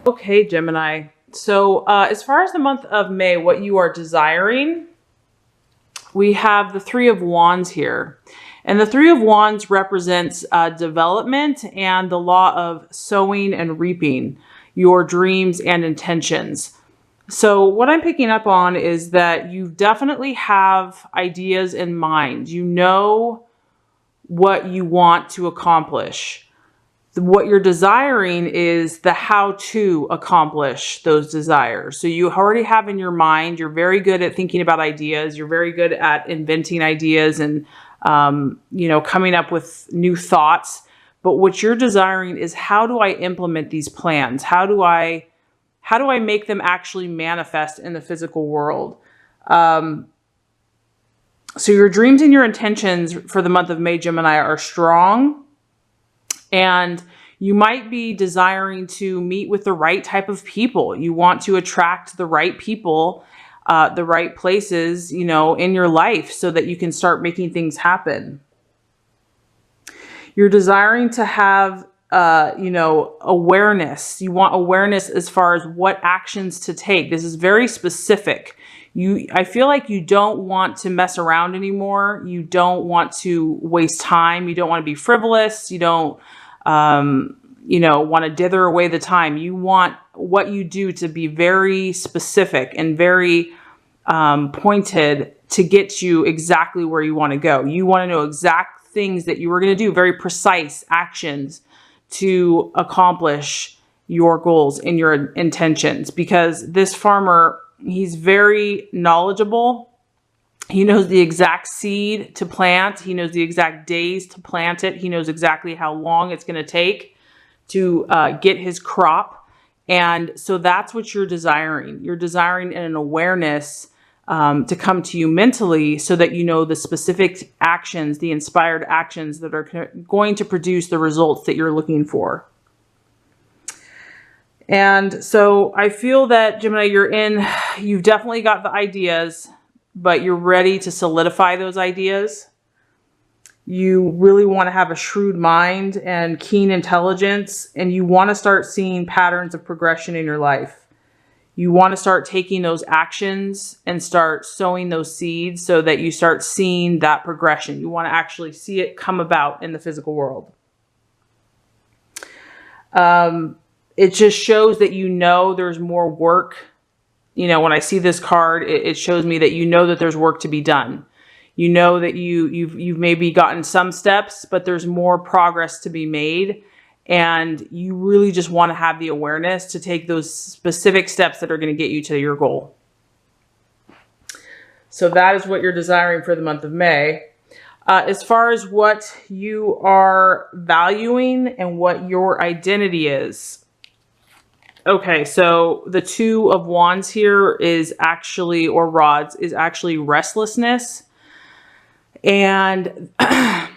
Okay, Gemini. So as far as the month of May, what you are desiring, we have the Three of Wands here. And the Three of Wands represents development and the law of sowing and reaping your dreams and intentions. So what I'm picking up on is that you definitely have ideas in mind. You know what you want to accomplish. What you're desiring is the how to accomplish those desires. So you already have in your mind, you're very good at thinking about ideas. You're very good at inventing ideas and, coming up with new thoughts. But what you're desiring is, how do I implement these plans? How do I make them actually manifest in the physical world? So your dreams and your intentions for the month of May, Gemini, are strong. And you might be desiring to meet with the right type of people. You want to attract the right people, the right places, in your life so that you can start making things happen. You're desiring to have, awareness. You want awareness as far as what actions to take. This is very specific. I feel like you don't want to mess around anymore. You don't want to waste time. You don't want to be frivolous. You don't, want to dither away the time. You want what you do to be very specific and very pointed to get you exactly where you want to go. You want to know exact things that you were going to do, very precise actions to accomplish your goals and your intentions, because this farmer, he's very knowledgeable. He knows the exact seed to plant. He knows the exact days to plant it. He knows exactly how long it's going to take to get his crop. And so that's what you're desiring. You're desiring an awareness to come to you mentally so that you know the specific actions, the inspired actions that are going to produce the results that you're looking for. And so I feel that, Gemini, you've definitely got the ideas, but you're ready to solidify those ideas. You really want to have a shrewd mind and keen intelligence, and you want to start seeing patterns of progression in your life. You want to start taking those actions and start sowing those seeds so that you start seeing that progression. You want to actually see it come about in the physical world. It just shows that there's more work. When I see this card, it shows me that that there's work to be done. You know that you've maybe gotten some steps, but there's more progress to be made. And you really just want to have the awareness to take those specific steps that are going to get you to your goal. So that is what you're desiring for the month of May. As far as what you are valuing and what your identity is. Okay, so the Two of Wands here is actually, or rods, is actually restlessness. And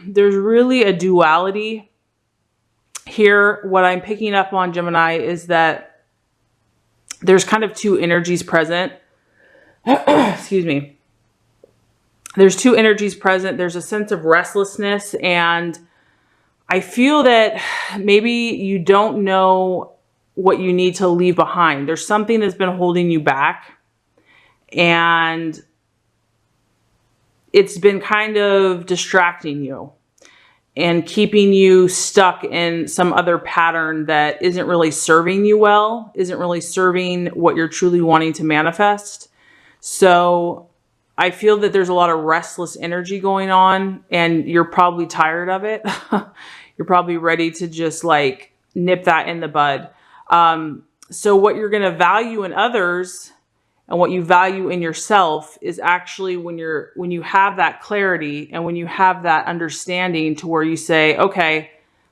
there's really a duality here. What I'm picking up on, Gemini, is that there's kind of two energies present. Excuse me. There's two energies present. There's a sense of restlessness, and I feel that maybe you don't know what you need to leave behind. There's something that's been holding you back, and it's been kind of distracting you and keeping you stuck in some other pattern that isn't really serving you well, isn't really serving what you're truly wanting to manifest. So I feel that there's a lot of restless energy going on, and you're probably tired of it. You're probably ready to just nip that in the bud. So what you're going to value in others and what you value in yourself is actually when you have that clarity and when you have that understanding to where you say, okay,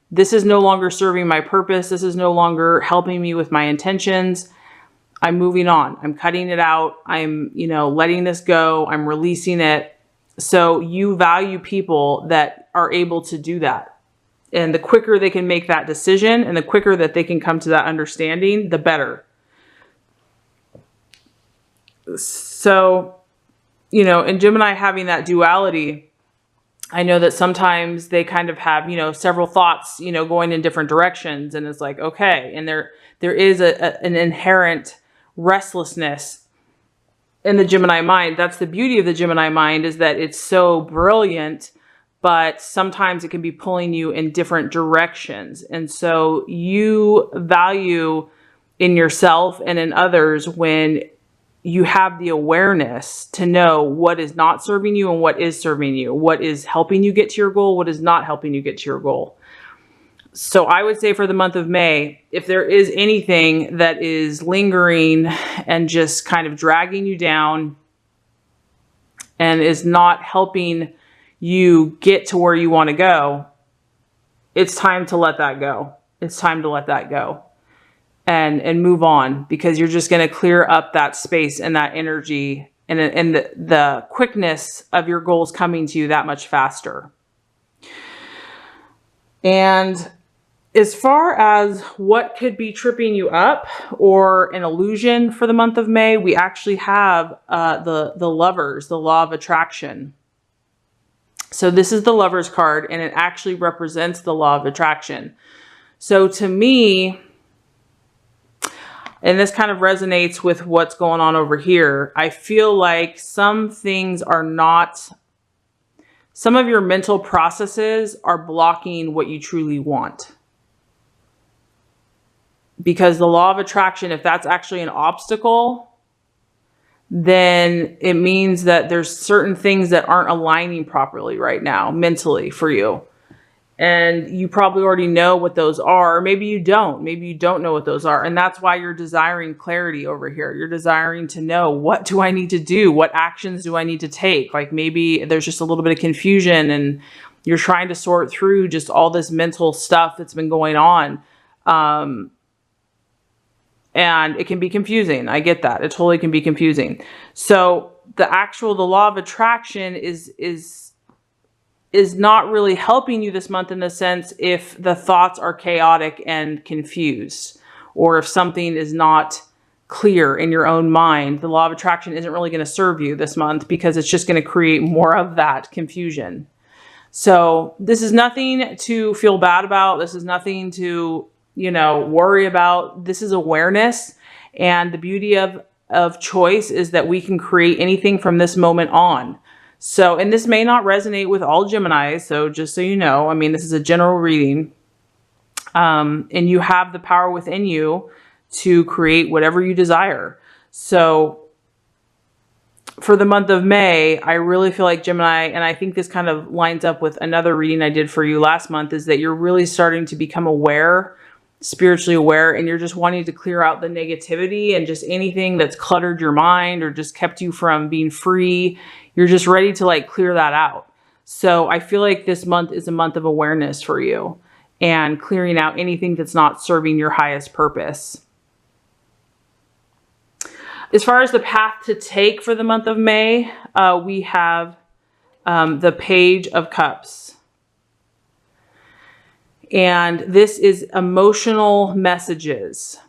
this is no longer serving my purpose. This is no longer helping me with my intentions. I'm moving on. I'm cutting it out. I'm, letting this go. I'm releasing it. So you value people that are able to do that. And the quicker they can make that decision and the quicker that they can come to that understanding, the better. So, in Gemini having that duality, I know that sometimes they kind of have, several thoughts, going in different directions, and it's like, okay. And there is an inherent restlessness in the Gemini mind. That's the beauty of the Gemini mind, is that it's so brilliant, but sometimes it can be pulling you in different directions. And so you value in yourself and in others when you have the awareness to know what is not serving you and what is serving you, what is helping you get to your goal, what is not helping you get to your goal. So I would say for the month of May, if there is anything that is lingering and just kind of dragging you down and is not helping you get to where you want to go, it's time to let that go. It's time to let that go and move on, because you're just going to clear up that space and that energy and the quickness of your goals coming to you that much faster. And as far as what could be tripping you up or an illusion for the month of May, we actually have the Lovers, the Law of Attraction. So this is the Lovers card, and it actually represents the Law of Attraction. So to me, and this kind of resonates with what's going on over here, I feel like some things are not, some of your mental processes are blocking what you truly want. Because the Law of Attraction, if that's actually an obstacle, then it means that there's certain things that aren't aligning properly right now mentally for you. And you probably already know what those are, or maybe you don't. Maybe you don't know what those are. And that's why you're desiring clarity over here. You're desiring to know, what do I need to do? What actions do I need to take? Like maybe there's just a little bit of confusion and you're trying to sort through just all this mental stuff that's been going on. And it can be confusing. I get that. It totally can be confusing. So the Law of Attraction is not really helping you this month, in the sense if the thoughts are chaotic and confused, or if something is not clear in your own mind. The Law of Attraction isn't really going to serve you this month, because it's just going to create more of that confusion. So this is nothing to feel bad about. This is nothing to, worry about. This is awareness. And the beauty of choice is that we can create anything from this moment on. So, and this may not resonate with all Geminis. So just so you know, I mean, this is a general reading. And you have the power within you to create whatever you desire. So for the month of May, I really feel like Gemini, and I think this kind of lines up with another reading I did for you last month, is that you're really starting to become aware, spiritually aware, and you're just wanting to clear out the negativity and just anything that's cluttered your mind or just kept you from being free. You're just ready to clear that out. So I feel like this month is a month of awareness for you and clearing out anything that's not serving your highest purpose. As far as the path to take for the month of May, we have the Page of Cups. And this is emotional messages.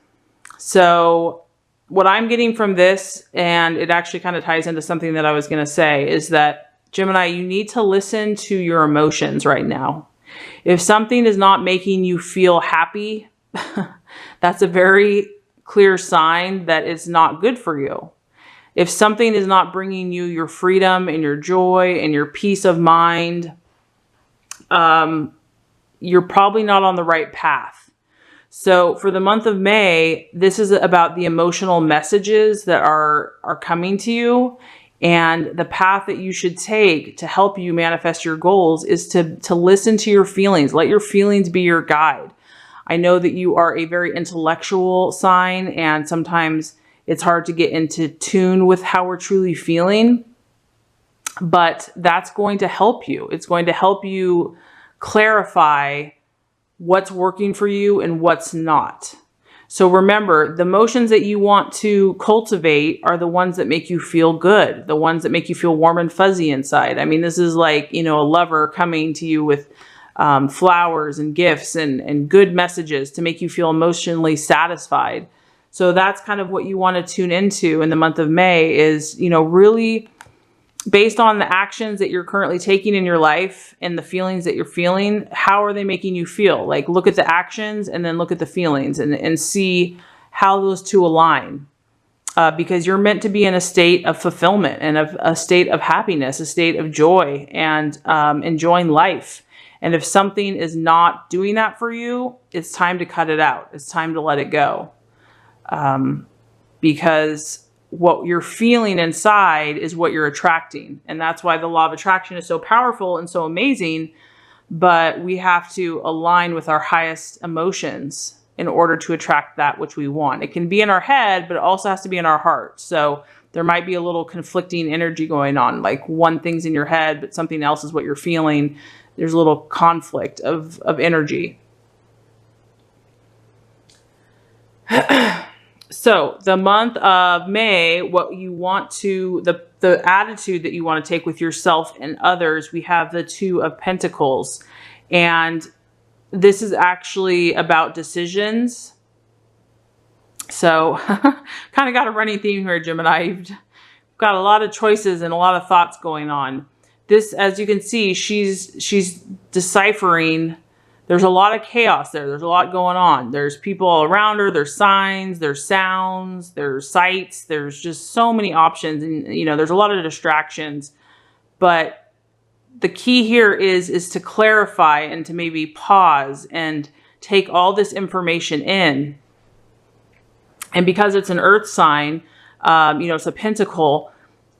So what I'm getting from this, and it actually kind of ties into something that I was going to say, is that Gemini, you need to listen to your emotions right now. If something is not making you feel happy, that's a very clear sign that it's not good for you. If something is not bringing you your freedom and your joy and your peace of mind, you're probably not on the right path. So for the month of May, this is about the emotional messages that are coming to you. And the path that you should take to help you manifest your goals is to listen to your feelings. Let your feelings be your guide. I know that you are a very intellectual sign, and sometimes it's hard to get into tune with how we're truly feeling, but that's going to help you. It's going to help you clarify what's working for you and what's not. So remember, the emotions that you want to cultivate are the ones that make you feel good, the ones that make you feel warm and fuzzy inside. I mean, this is like, a lover coming to you with flowers and gifts and good messages to make you feel emotionally satisfied. So that's kind of what you want to tune into in the month of May is, really based on the actions that you're currently taking in your life and the feelings that you're feeling, how are they making you feel? Like, look at the actions and then look at the feelings and see how those two align. Because you're meant to be in a state of fulfillment and a state of happiness, a state of joy, and enjoying life. And if something is not doing that for you, it's time to cut it out. It's time to let it go. Because what you're feeling inside is what you're attracting. And that's why the law of attraction is so powerful and so amazing. But we have to align with our highest emotions in order to attract that which we want. It can be in our head, but it also has to be in our heart. So there might be a little conflicting energy going on. Like, one thing's in your head, but something else is what you're feeling. There's a little conflict of energy. So the month of May, what you want to, the attitude that you want to take with yourself and others, we have the Two of Pentacles. And this is actually about decisions. So kind of got a running theme here, Gemini. You've got a lot of choices and a lot of thoughts going on. This, as you can see, she's deciphering. There's a lot of chaos there. There's a lot going on. There's people all around her. There's signs, there's sounds, there's sights. There's just so many options. And, you know, there's a lot of distractions. But the key here is to clarify and to maybe pause and take all this information in. And because it's an earth sign, you know, it's a pentacle,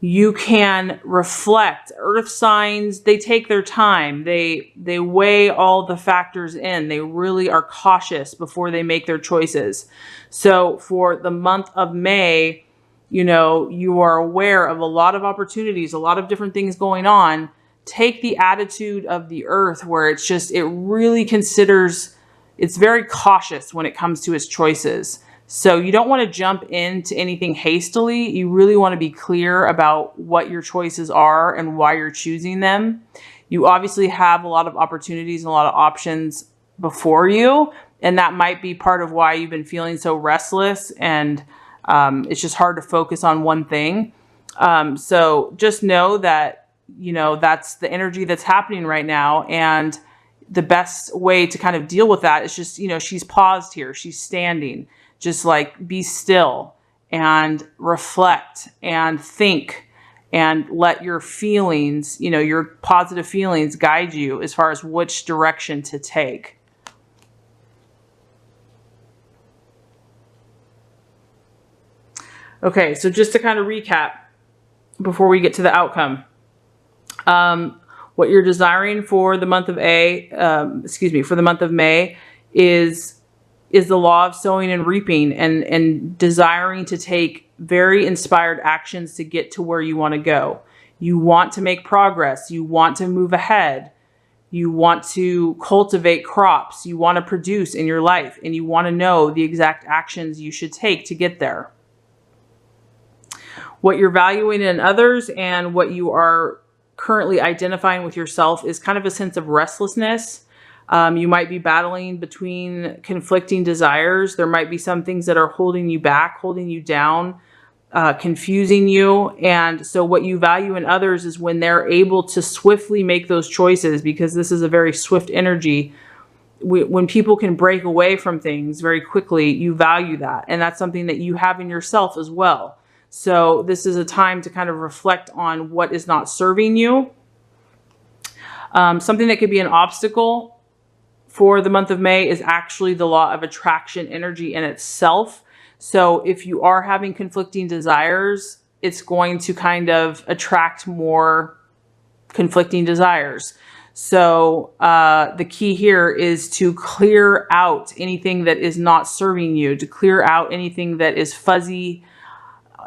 you can reflect. Earth signs, they take their time. They weigh all the factors in. They really are cautious before they make their choices. So for the month of May, you know, you are aware of a lot of opportunities, a lot of different things going on. Take the attitude of the earth where it's just, it really considers, it's very cautious when it comes to its choices. So you don't want to jump into anything hastily. You really want to be clear about what your choices are and why you're choosing them. You obviously have a lot of opportunities and a lot of options before you. And that might be part of why you've been feeling so restless and it's just hard to focus on one thing. So just know that, you know, that's the energy that's happening right now. And the best way to kind of deal with that is just, you know, she's paused here. She's standing. Just like be still and reflect and think and let your feelings, you know, your positive feelings guide you as far as which direction to take. Okay, so just to kind of recap before we get to the outcome, what you're desiring for the month of for the month of May is the law of sowing and reaping and desiring to take very inspired actions to get to where you want to go. You want to make progress. You want to move ahead. You want to cultivate crops. You want to produce in your life, and you want to know the exact actions you should take to get there. What you're valuing in others and what you are currently identifying with yourself is kind of a sense of restlessness. You might be battling between conflicting desires. There might be some things that are holding you back, holding you down, confusing you. And so what you value in others is when they're able to swiftly make those choices, because this is a very swift energy. When people can break away from things very quickly, you value that. And that's something that you have in yourself as well. So this is a time to kind of reflect on what is not serving you. Something that could be an obstacle for the month of May is actually the law of attraction energy in itself. So if you are having conflicting desires, it's going to kind of attract more conflicting desires. So the key here is to clear out anything that is not serving you, to clear out anything that is fuzzy,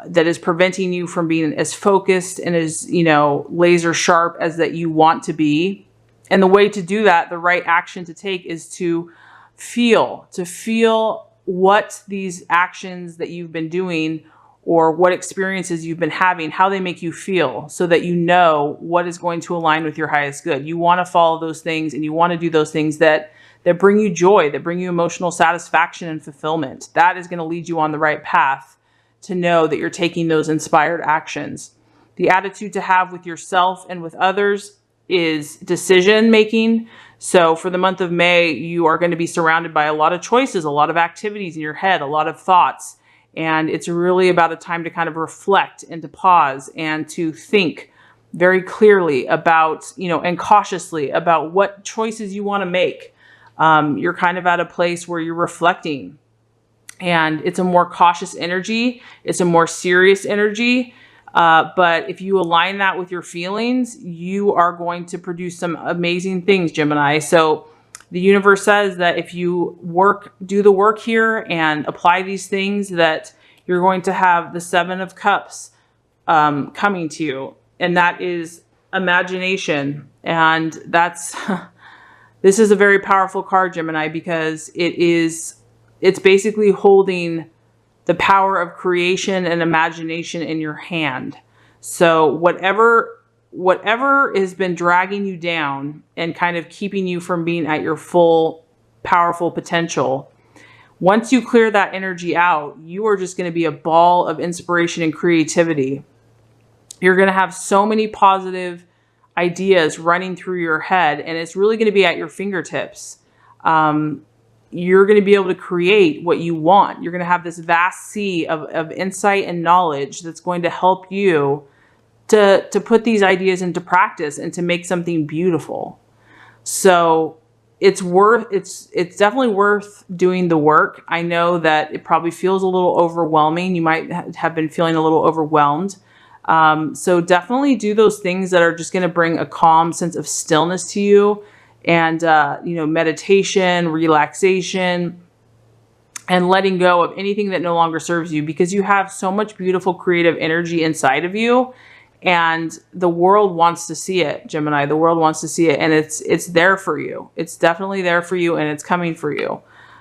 that is preventing you from being as focused and as, you know, laser sharp as that you want to be. And the way to do that, the right action to take, is to feel what these actions that you've been doing or what experiences you've been having, how they make you feel, so that you know what is going to align with your highest good. You want to follow those things, and you want to do those things that bring you joy, that bring you emotional satisfaction and fulfillment. That is going to lead you on the right path to know that you're taking those inspired actions. The attitude to have with yourself and with others is decision making. So for the month of May, you are going to be surrounded by a lot of choices, a lot of activities in your head, a lot of thoughts. And it's really about a time to kind of reflect and to pause and to think very clearly about, and cautiously about what choices you want to make. You're kind of at a place where you're reflecting, and it's a more cautious energy. It's a more serious energy. But if you align that with your feelings, you are going to produce some amazing things, Gemini. So the universe says that if you do the work here and apply these things, that you're going to have the Seven of Cups coming to you. And that is imagination. And this is a very powerful card, Gemini, because it's basically holding the power of creation and imagination in your hand. So whatever has been dragging you down and kind of keeping you from being at your full powerful potential, once you clear that energy out, you are just going to be a ball of inspiration and creativity. You're going to have so many positive ideas running through your head, and it's really going to be at your fingertips. You're going to be able to create what you want. You're going to have this vast sea of insight and knowledge that's going to help you to put these ideas into practice and to make something beautiful. So it's definitely worth doing the work. I know that it probably feels a little overwhelming. You might have been feeling a little overwhelmed. So definitely do those things that are just going to bring a calm sense of stillness to you, and, meditation, relaxation, and letting go of anything that no longer serves you, because you have so much beautiful creative energy inside of you, and the world wants to see it, Gemini. The world wants to see it, and it's there for you. It's definitely there for you, and it's coming for you.